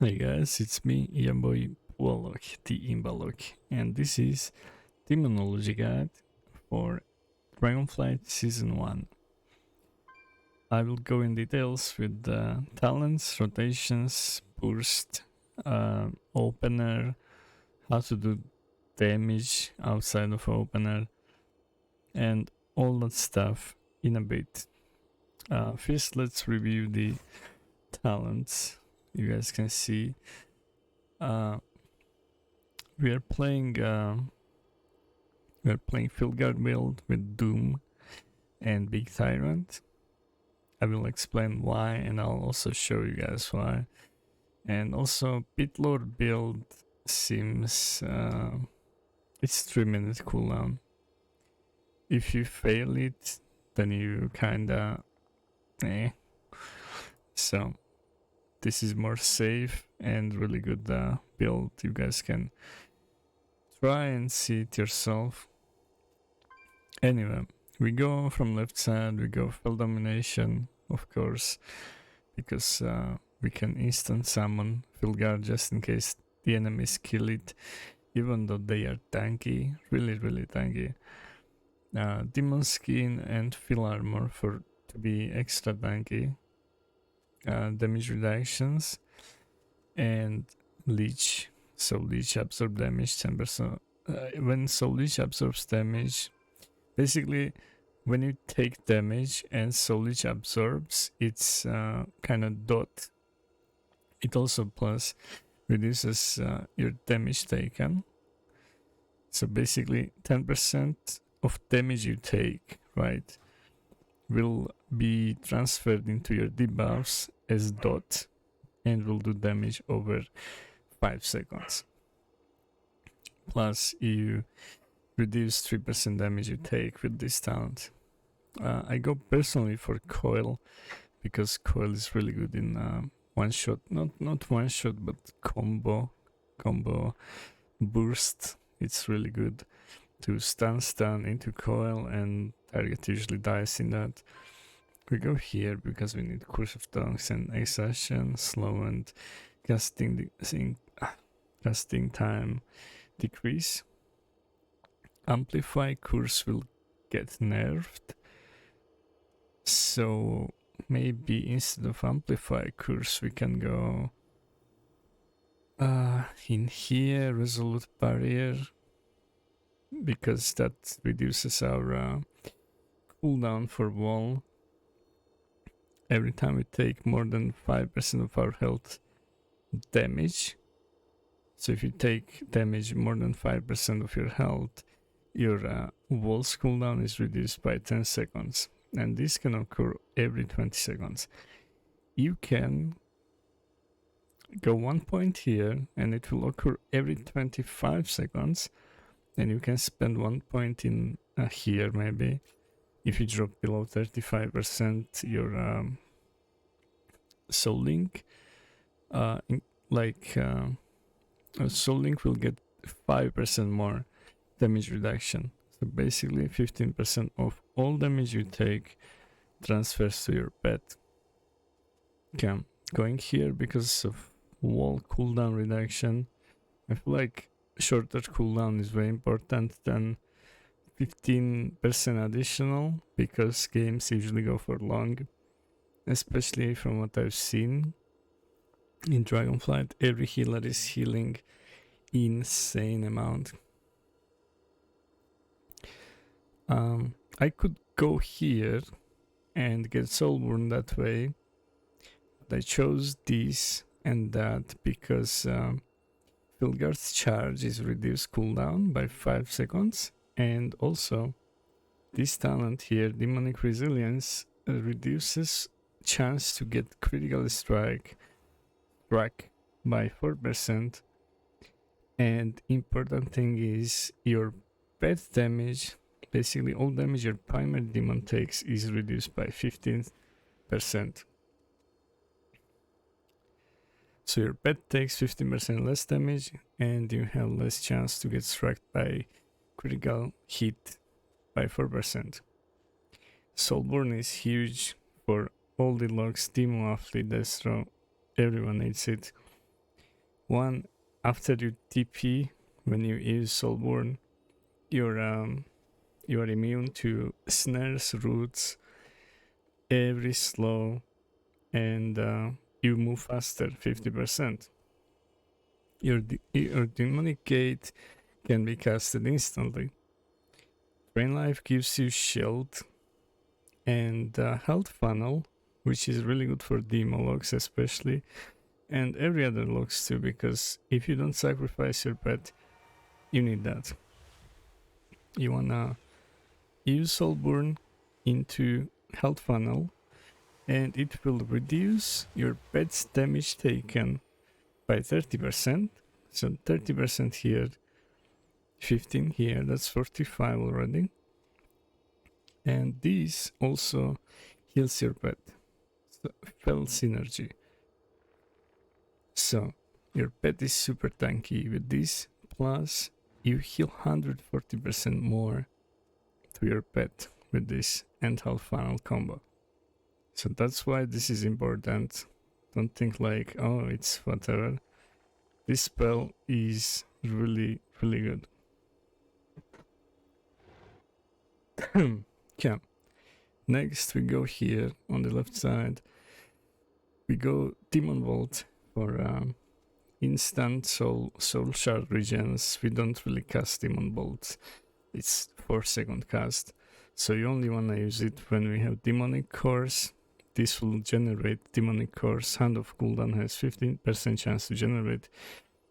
Hey guys, it's me, your boy BuaLock, the BuaLock, and this is Demonology Guide for Dragonflight Season 1. I will go in details with the talents, rotations, burst, opener, how to do damage outside of opener, and all that stuff in a bit. First, let's review the talents. You guys can see we are playing Filgard build with Doom and Big Tyrant. I will explain why and I'll also show you guys why. And also Pitlord build seems it's 3 minute cooldown. If you fail it, then you kinda So this is more safe and really good build. You guys can try and see it yourself. Anyway, we go from left side, we go full domination, of course, because we can instant summon Filgard just in case the enemies kill it, even though they are tanky, really tanky. Demon Skin and Fill Armor for to be extra tanky. Damage reductions and Lich. So Lich absorb damage 10%. When Lich absorbs damage, basically when you take damage and Lich absorbs, it's kind of dot. It also plus reduces your damage taken. So basically 10% of damage you take, right, will be transferred into your debuffs as dot and will do damage over 5 seconds. Plus you reduce 3% damage you take with this talent. I go personally for Coil because Coil is really good in one shot, not one shot, but combo burst. It's really good to stun into Coil, and target usually dies in that. We go here because we need Curse of Tongues and Exhaustion, slow and casting time decrease. Amplify Curse will get nerfed, so maybe instead of Amplify Curse we can go in here, Resolute Barrier, because that reduces our cooldown for wall every time we take more than 5% of our health damage. So if you take damage more than 5% of your health, your wall's cooldown is reduced by 10 seconds, and this can occur every 20 seconds. You can go 1 point here and it will occur every 25 seconds, and you can spend 1 point in here maybe. If you drop below 35% your Soul Link, Soul Link will get 5% more damage reduction. So basically 15% of all damage you take transfers to your pet. Okay, going here because of wall cooldown reduction. I feel like shorter cooldown is very important than 15% additional, because games usually go for long, especially from what I've seen in Dragonflight. Every healer is healing insane amount. I could go here and get Soulborn that way, but I chose this and that because Filgard's charge is reduced cooldown by 5 seconds, and also this talent here, Demonic Resilience, reduces chance to get critical strike by 4%, and important thing is your pet damage, basically all damage your primary demon takes, is reduced by 15%. So your pet takes 15% less damage and you have less chance to get struck by critical hit by 4%. Soulborn is huge for all the logs, Demo, Affliction, Destro, everyone needs it. One, after you TP, when you use Soulborn, you're immune to snares, roots, every slow, and you move faster 50%. Your demonic gate can be casted instantly. Drain life gives you shield and health funnel, which is really good for demo locks especially, and every other locks too, because if you don't sacrifice your pet, you need that. You wanna use Soulborn into health funnel, and it will reduce your pet's damage taken by 30%. So 30% here, 15 here, that's 45 already. And this also heals your pet. So, fell synergy. So your pet is super tanky with this, plus you heal 140% more to your pet with this and health funnel combo. So that's why this is important. Don't think like, oh, it's whatever. This spell is really, really good. Yeah. Next we go here on the left side. We go Demon Vault for instant soul shard regens. We don't really cast Demon Vault. It's 4-second cast. So you only wanna use it when we have Demonic Cores. This will generate Demonic Cores. Hand of Cooldown has 15% chance to generate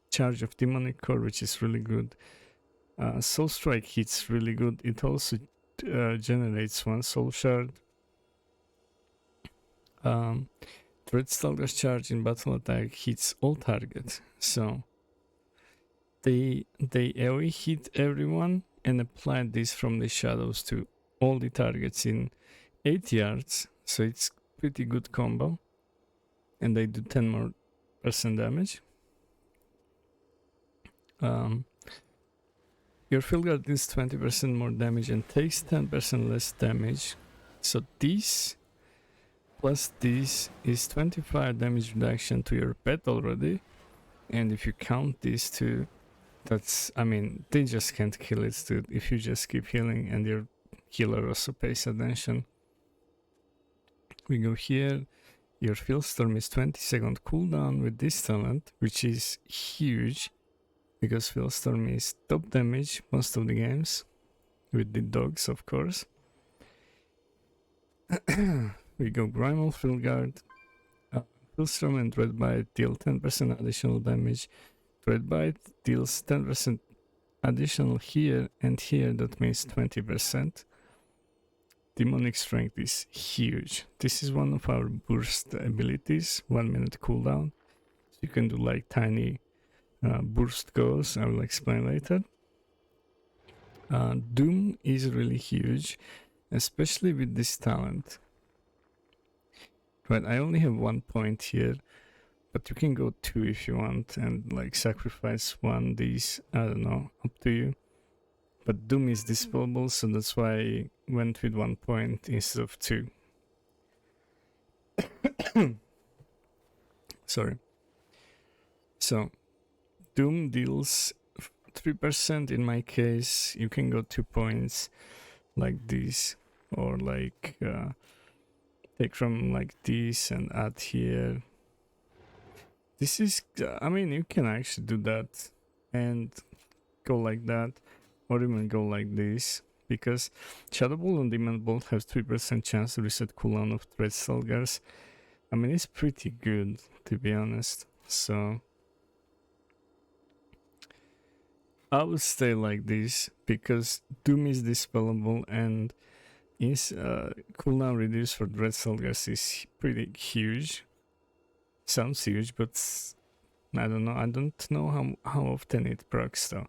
charge of Demonic Core, which is really good. Soul Strike hits really good. It also generates 1 Soul Shard. Dreadstalker's charge in battle attack hits all targets. So they AoE hit everyone and apply this from the shadows to all the targets in 8 yards. So it's pretty good combo. And they do 10% more damage. Your field guard deals 20% more damage and takes 10% less damage. So this plus this is 25 damage reduction to your pet already. And if you count these two, that's, I mean, they just can't kill it, dude. If you just keep healing and your healer also pays attention. We go here. Your Field Storm is 20-second cooldown with this talent, which is huge. Because Field Storm is top damage most of the games, with the dogs of course. We go Primal Field Guard. Field Storm and Dreadbite deal 10% additional damage. Dreadbite deals 10% additional here and here, that means 20%. Demonic Strength is huge. This is one of our burst abilities, 1 minute cooldown. So you can do like tiny burst goes, I will explain later. Doom is really huge, especially with this talent. Right, I only have 1 point here, but you can go 2 if you want and like sacrifice 1 these, I don't know, up to you. But Doom is dispellable, so that's why I went with 1 point instead of 2. Sorry. So Doom deals 3% in my case. You can go 2 points like this, or like take from like this and add here. This is, I mean, you can actually do that and go like that, or even go like this, because Shadow Bolt and Demon Bolt have 3% chance to reset cooldown of Dreadstalkers. I mean, it's pretty good, to be honest. So I would stay like this, because Doom is dispellable and is cooldown reduced for Dreadstalkers is pretty huge. Sounds huge, but I don't know. I don't know how often it procs though.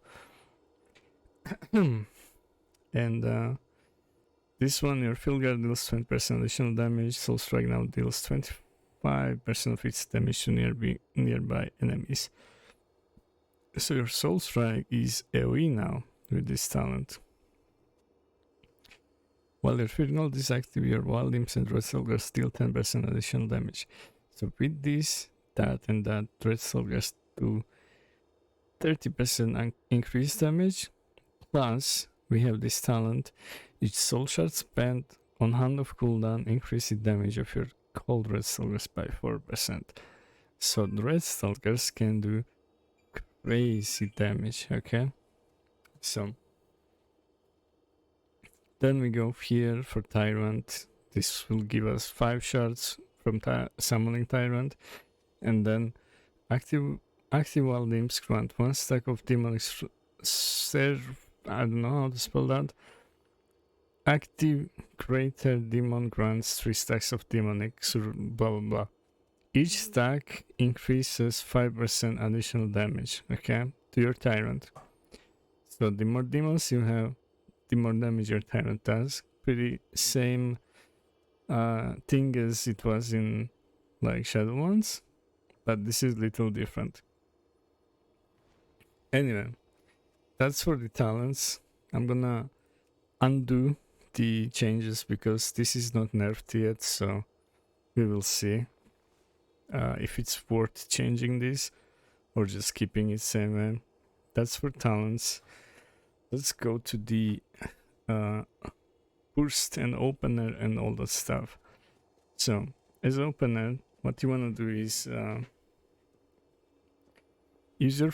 And this one, your Field Guard deals 20% additional damage. Soul Strike now deals 25% of its damage to nearby enemies. So your Soul Strike is AoE now with this talent. While your Field is active, your Wild Imps and Dreadstalkers deal 10% additional damage. So with this, that, and that, Dreadstalkers do 30% increased damage. Plus, we have this talent. Each soul shard spent on hand of cooldown increases damage of your cold red stalkers by 4%. So the red stalkers can do crazy damage, okay? So then we go here for Tyrant. This will give us 5 shards from summoning Tyrant. And then active wild imps grant 1 stack of demonic I don't know how to spell that. Active greater demon grants 3 stacks of demonic blah blah blah. Each stack increases 5% additional damage, okay, to your Tyrant. So the more demons you have, the more damage your Tyrant does. Pretty same thing as it was in like Shadowlands, but this is little different. Anyway, that's for the talents. I'm gonna undo the changes because this is not nerfed yet, so we will see if it's worth changing this or just keeping it same way. That's for talents. Let's go to the burst and opener and all that stuff. So as opener, what you want to do is use your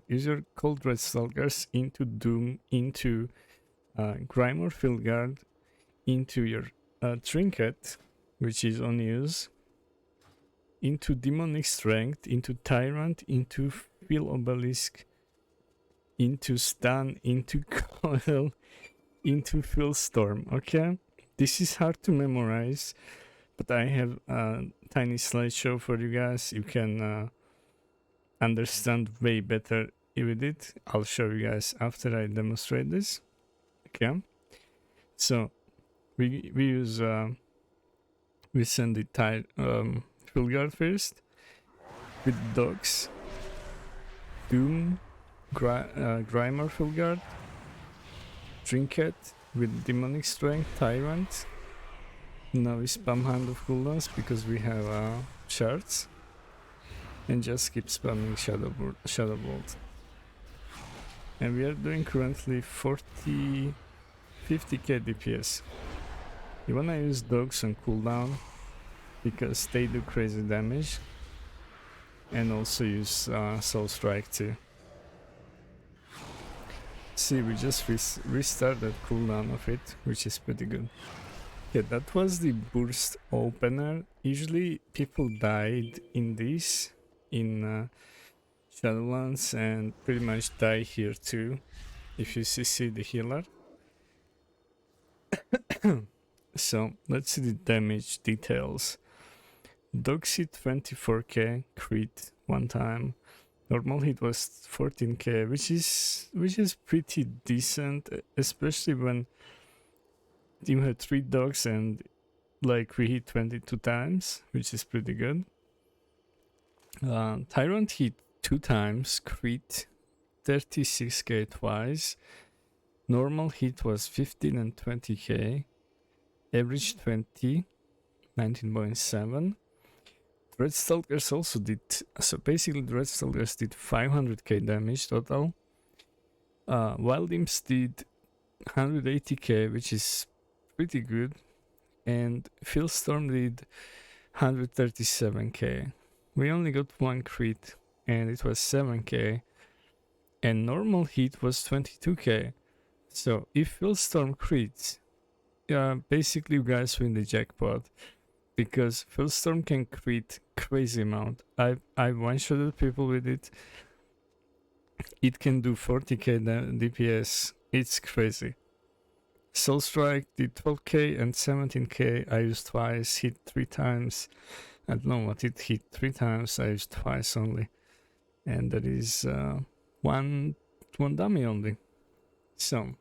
use your cold red stalkers into Doom, into Grime or Filgard, into your trinket, which is on use, into demonic strength, into tyrant, into Phil obelisk, into stun, into coil, into Phil storm. Okay, this is hard to memorize, but I have a tiny slideshow for you guys. You can understand way better with it. I'll show you guys after I demonstrate this. Okay, so we use we send the Filgard first with dogs, Doom, Grimer Filgard, Trinket with demonic strength, Tyrant. Now we spam hand of cooldowns because we have shards, and just keep spamming Shadow Bolt. And we are doing currently 50k DPS. You wanna use dogs on cooldown because they do crazy damage, and also use Soul Strike too. See, we just restarted cooldown of it, which is pretty good. Yeah, that was the burst opener. Usually people died in this in Shadowlands and pretty much die here too if you CC the healer. So let's see the damage details. Dogs hit 24k, crit 1 time. Normal hit was 14k, which is pretty decent, especially when you have 3 dogs and like we hit 22 times, which is pretty good. Tyrant hit 2 times, crit 36k twice. Normal hit was 15 and 20k, average 20, 19.7. Red Stalkers also did, so basically the Red Stalkers did 500k damage total. Wild Imps did 180k, which is pretty good, and Philstorm did 137k. We only got 1 crit and it was 7k, and normal hit was 22k. So if Philstorm crits, basically you guys win the jackpot, because Philstorm can crit crazy amount. I one-shotted people with it. It can do 40k DPS. It's crazy. Soul Strike did 12k and 17k. I used twice, hit 3 times. I don't know what it hit 3 times. I used twice only, and that is one dummy only. So,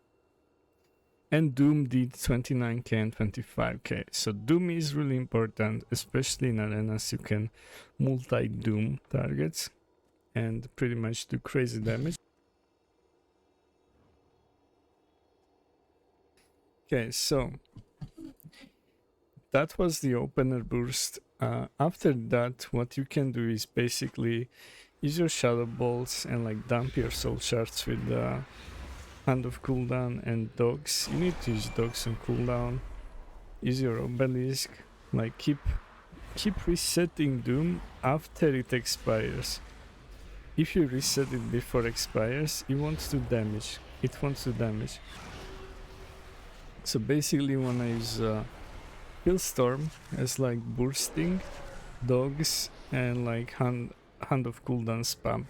and Doom did 29k and 25k. So Doom is really important, especially in arenas. You can multi-Doom targets and pretty much do crazy damage. Okay, so that was the opener burst. After that, what you can do is basically use your shadow bolts and like dump your soul shards with the hand of cooldown and dogs. You need to use dogs on cooldown. Use your obelisk. Like keep resetting Doom after it expires. If you reset it before it expires, it wants to damage. So basically you wanna use Hillstorm as like bursting, dogs, and like hand of cooldown spam.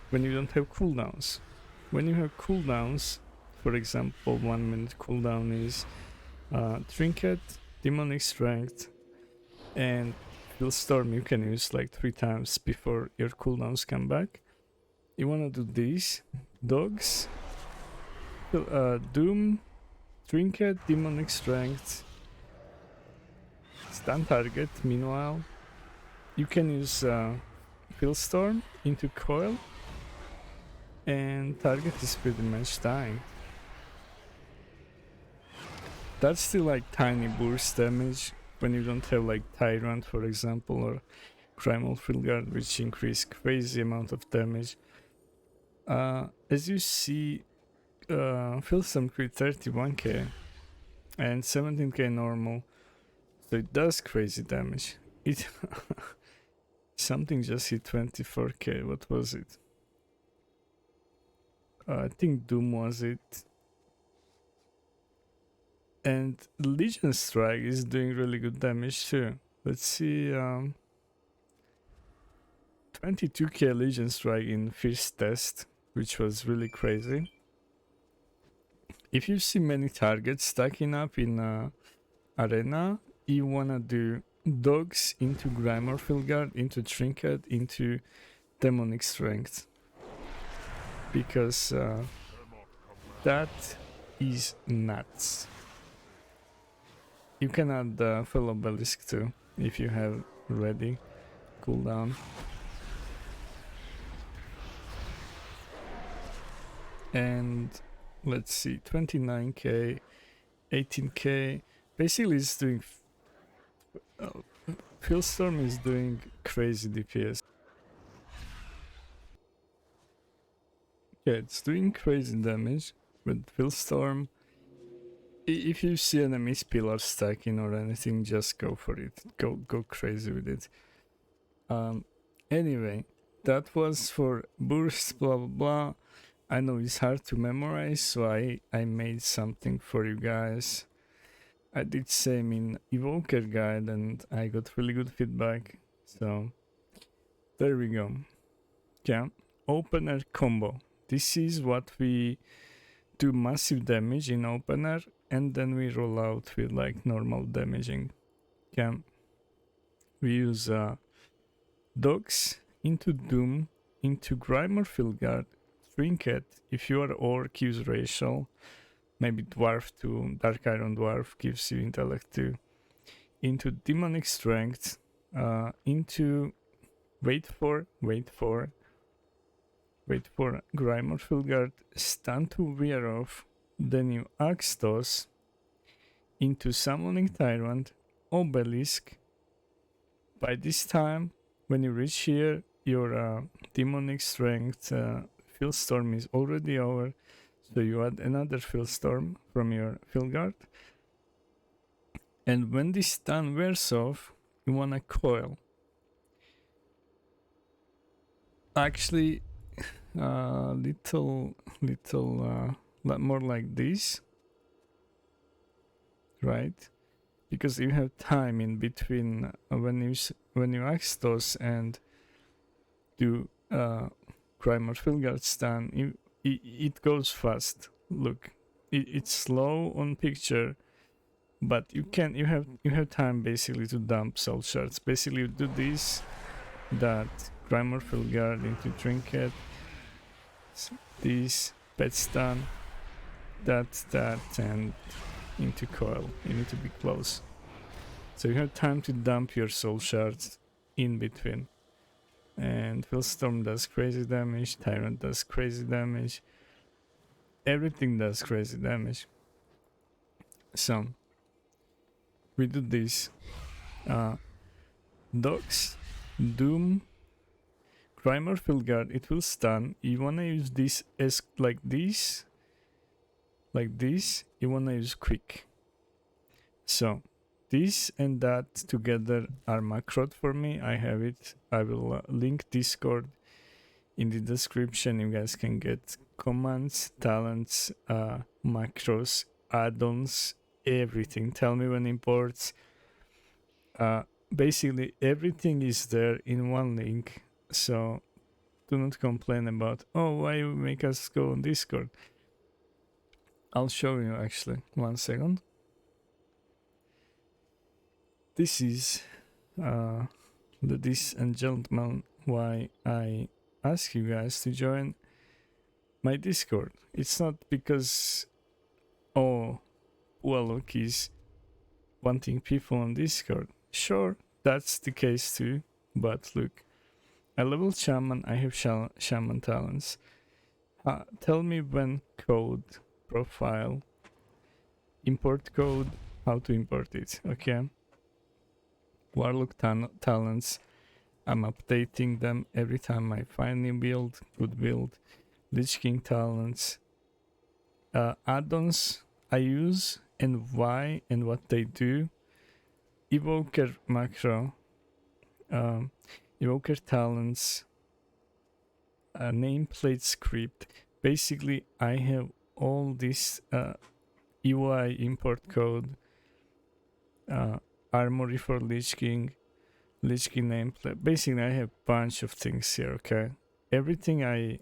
When you don't have cooldowns. When you have cooldowns, for example 1 minute cooldown is Trinket, Demonic Strength, and Hillstorm you can use like 3 times before your cooldowns come back. You wanna do these, dogs, Doom, Trinket, Demonic Strength, stun target. Meanwhile, you can use Hillstorm into coil, and target is pretty much dying. That's still like tiny burst damage when you don't have like Tyrant, for example, or Primal Guard, which increase crazy amount of damage. As you see, Hillstorm crit 31k and 17k normal, so it does crazy damage. It something just hit 24k. What was it? I think Doom was it. And Legion Strike is doing really good damage too. Let's see, 22k Legion Strike in first test, which was really crazy. If you see many targets stacking up in arena, you wanna do dogs into Grimmar Guard, into Trinket, into Demonic Strength, because that is nuts. You can add the full obelisk too if you have ready cooldown. And let's see, 29k, 18k. Basically it's doing Hillstorm is doing crazy DPS. Yeah, it's doing crazy damage with Hillstorm. If you see enemies pillar stacking or anything, just go for it. Go crazy with it. Anyway, that was for burst, blah blah blah. I know it's hard to memorize, so I made something for you guys. I did same in Evoker Guide and I got really good feedback. So there we go. Yeah, opener combo. This is what we do massive damage in opener, and then we roll out with like normal damaging. Yeah, we use dogs into Doom, into Grimmar Guard, Trinket. If you are orc, use racial. Maybe dwarf too. Dark Iron Dwarf gives you intellect too. Into Demonic Strength. Into wait for Grimmar Guard. Stun to wear off. Then you axe toss into Summoning Tyrant, Obelisk. By this time, when you reach here, your Demonic Strength Hillstorm is already over, so you add another Hillstorm from your Guard. And when this stun wears off, you wanna coil. Actually, little more like this, right? Because you have time in between when you axe toss and do Grimmar Guard stun. It goes fast. Look, it's slow on picture, but you have time basically to dump soul shards. Basically, you do this, that Grimmar Guard into Trinket, this pet stun, that, and into coil. You need to be close, so you have time to dump your soul shards in between. And Hillstorm does crazy damage, Tyrant does crazy damage, everything does crazy damage. So we do this, dogs, Doom, Grimer Field Guard, it will stun. You wanna use this as like this. You wanna use quick. So this and that together are macroed for me. I have it. I will link Discord in the description. You guys can get commands, talents, macros, add-ons, everything. Tell me when imports. Basically everything is there in one link. So do not complain about, oh, why you make us go on Discord. I'll show you actually. 1 second. This is, ladies and gentlemen, why I ask you guys to join my Discord. It's not because, oh, BuaLock is wanting people on Discord. Sure, that's the case too, but look, I level shaman, I have shaman talents. Tell me when code, profile, import code, how to import it, okay? Warlock talents, I'm updating them every time I find new build, good build. Lich King talents, add-ons I use and why and what they do. Evoker macro, Evoker talents, nameplate script. Basically, I have all this UI import code, armory for Lich King nameplate. Basically, I have a bunch of things here, okay? Everything I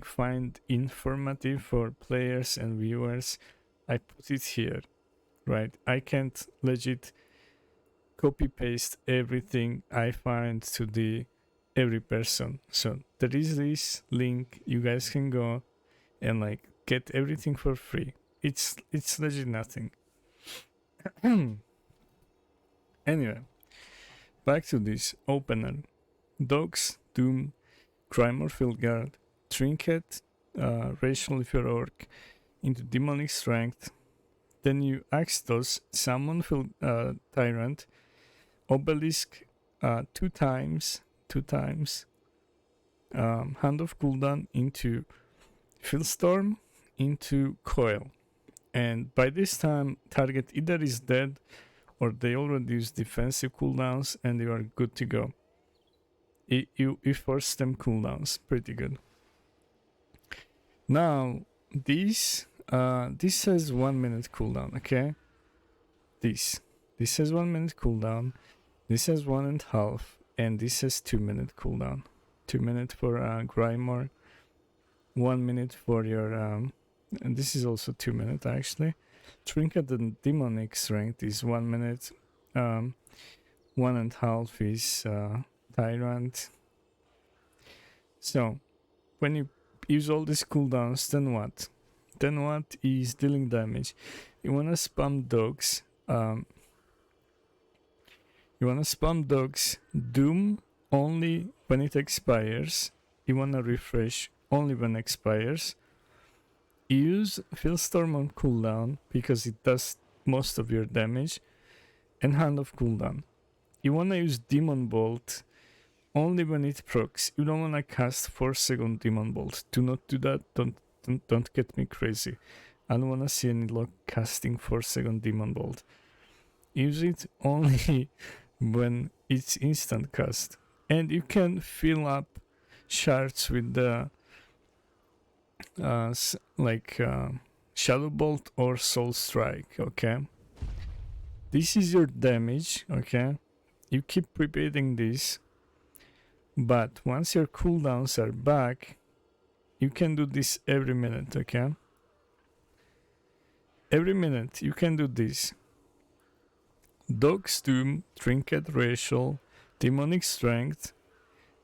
find informative for players and viewers, I put it here, right? I can't legit copy paste everything I find to the every person. So there is this link, you guys can go and like get everything for free. It's legit nothing. Anyway, back to this opener. Dogs, Doom, Grimer Field Guard, Trinket, Racial if you're orc, into Demonic Strength. Then you Axtos, Summon Tyrant, Obelisk 2 times, Hand of Cooldown into Fieldstorm, into Coil. And by this time, target either is dead or they already use defensive cooldowns and you are good to go. You force them cooldowns, pretty good. Now, this has 1 minute cooldown, okay? This has 1 minute cooldown, this has 1.5, and this has 2 minute cooldown. 2 minutes for Grimoire, 1 minute for your, and this is also 2 minutes actually. Trinket and Demonic Strength is 1 minute, 1.5 is Tyrant. So, when you use all these cooldowns, then what? Then what is dealing damage? You wanna spam dogs. Doom only when it expires. You wanna refresh only when it expires. Use Fieldstorm on cooldown because it does most of your damage, and Hand of Cooldown. You wanna use Demon Bolt only when it procs. You don't wanna cast 4-second Demon Bolt. Do not do that. Don't get me crazy. I don't wanna see any lock casting 4-second Demon Bolt. Use it only when it's instant cast, and you can fill up shards with the Shadow Bolt or Soul Strike, okay? This is your damage, okay? You keep repeating this, but once your cooldowns are back, you can do this every minute, okay? Every minute you can do this. Dog's Doom, Trinket Racial, Demonic Strength,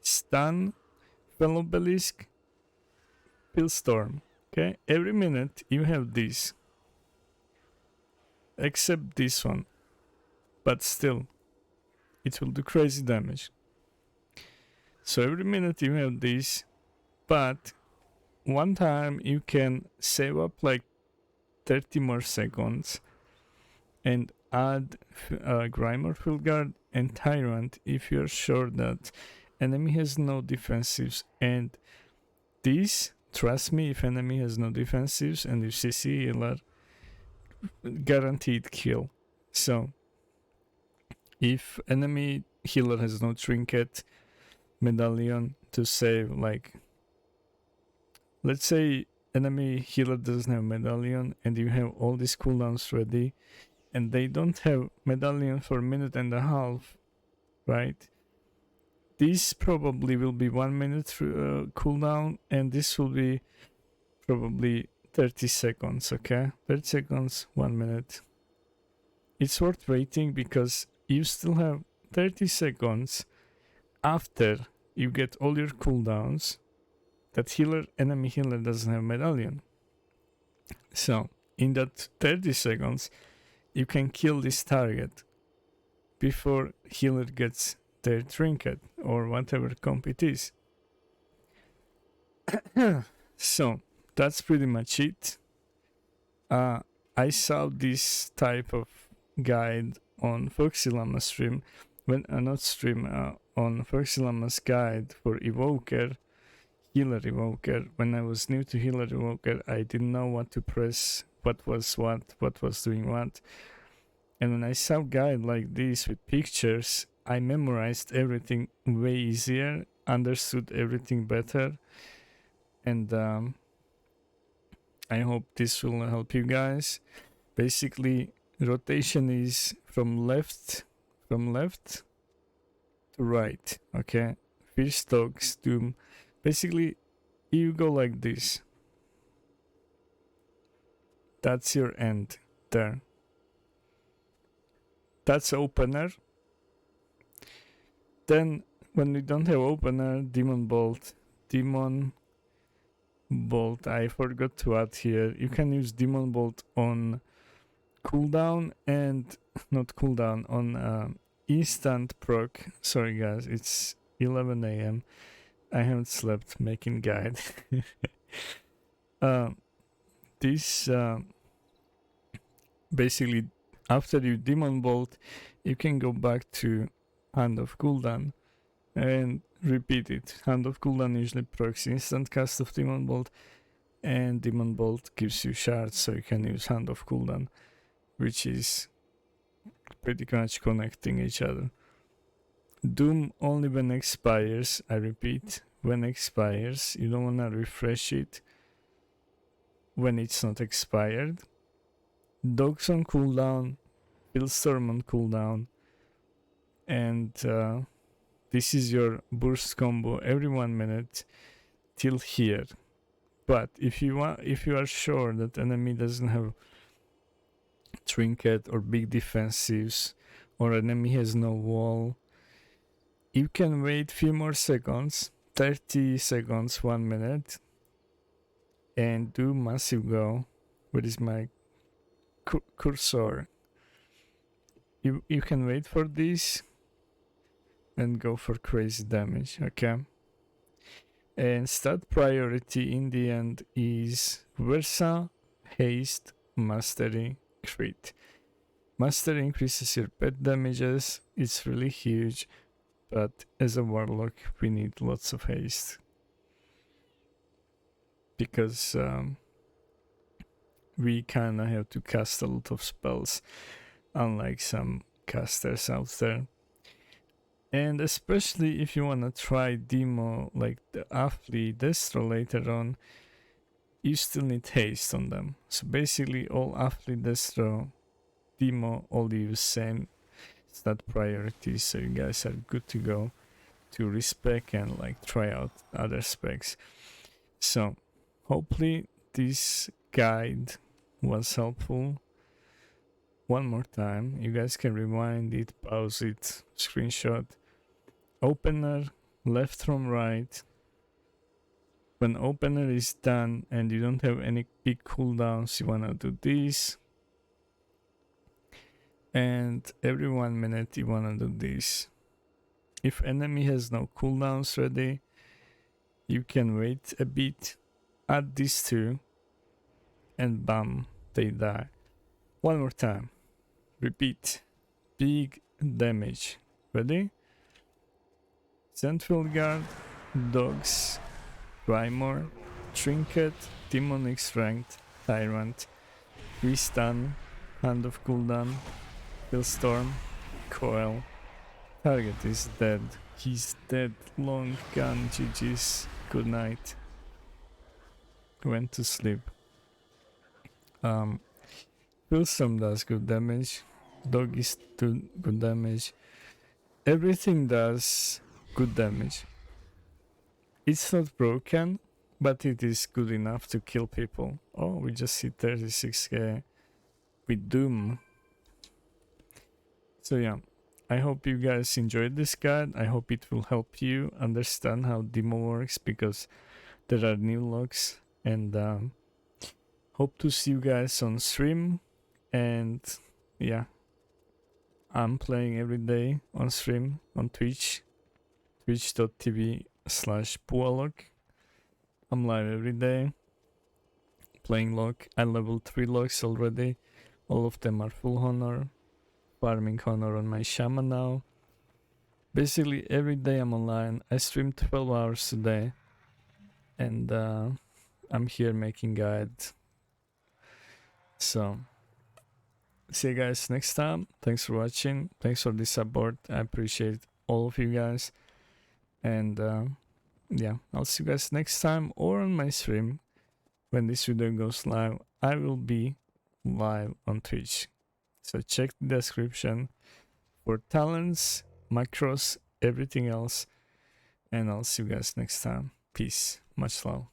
Stun, Obelisk, Fieldstorm. Okay, every minute you have this, except this one, but still it will do crazy damage. So every minute you have this, but one time you can save up like 30 more seconds and add Grimer Field Guard and Tyrant if you're sure that enemy has no defensives, and this, trust me, if enemy has no defensives and if CC healer, guaranteed kill. So if enemy healer has no trinket, medallion to save, like let's say enemy healer doesn't have medallion and you have all these cooldowns ready and they don't have medallion for a minute and a half, right? This probably will be 1 minute cooldown, and this will be probably 30 seconds, okay? 30 seconds, 1 minute. It's worth waiting because you still have 30 seconds after you get all your cooldowns that enemy healer doesn't have medallion. So in that 30 seconds, you can kill this target before healer gets their trinket or whatever comp it is. So that's pretty much it. I saw this type of guide on Foxylama's stream, on Foxylama's guide for healer evoker. When I was new to healer evoker, I didn't know what to press, what was doing what. And when I saw guide like this with pictures, I memorized everything way easier, understood everything better, and I hope this will help you guys. Basically, rotation is from left to right, okay? Fierce Dogs, Doom. Basically, you go like this. That's your end there. That's opener. Then, when we don't have opener, Demon Bolt, I forgot to add here. You can use Demon Bolt on cooldown and not cooldown, on instant proc. Sorry guys, it's 11 a.m. I haven't slept making guide. This basically, after you Demon Bolt, you can go back to Hand of Cooldown and repeat it. Hand of Cooldown usually procs instant cast of Demon Bolt, and Demon Bolt gives you shards, so you can use Hand of Cooldown, which is pretty much connecting each other. Doom only when expires, I repeat, when expires. You don't wanna refresh it when it's not expired. Dogs on cooldown, Pillstorm on cooldown, and this is your burst combo every 1 minute till here. But if you are sure that enemy doesn't have trinket or big defensives, or enemy has no wall, you can wait few more seconds, 30 seconds, 1 minute, and do massive go. Where is my cursor? You can wait for this and go for crazy damage, okay? And stat priority in the end is Versa, Haste, Mastery, Crit. Mastery increases your pet damages, it's really huge, but as a warlock we need lots of haste. Because we kinda have to cast a lot of spells, unlike some casters out there. And especially if you wanna try demo like the Affli Destro later on, you still need haste on them. So basically all Affli Destro demo all use same stat priorities, so you guys are good to go to respec and like try out other specs. So hopefully this guide was helpful. One more time, you guys can rewind it, pause it, screenshot. Opener, left from right. When opener is done and you don't have any big cooldowns, you wanna do this. And every 1 minute you wanna do this. If enemy has no cooldowns ready, you can wait a bit, add these two, and bam, they die. One more time. Repeat. Big damage. Ready? Sandfield Guard, Dogs, Primor, Trinket, Demonic Strength, Tyrant, Restun, Hand of Cooldown, Killstorm, Coil. Target is dead. He's dead. Long gun. GG's. Good night. Went to sleep. Killstorm does good damage. Dog is good damage. Everything does good damage. It's not broken, but it is good enough to kill people. Oh, we just hit 36k with Doom. So yeah, I hope you guys enjoyed this guide. I hope it will help you understand how demo works, because there are new locks, and hope to see you guys on stream. And yeah, I'm playing every day on stream on Twitch, twitch.tv/BuaLock. I'm live every day playing lock. I leveled 3 locks already. All of them are full honor. Farming honor on my shaman now. Basically every day I'm online. I stream 12 hours a day, and I'm here making guides. So see you guys next time. Thanks for watching. Thanks for the support. I appreciate all of you guys. And yeah, I'll see you guys next time, or on my stream when this video goes live. I will be live on Twitch. So check the description for talents, macros, everything else. And I'll see you guys next time. Peace. Much love.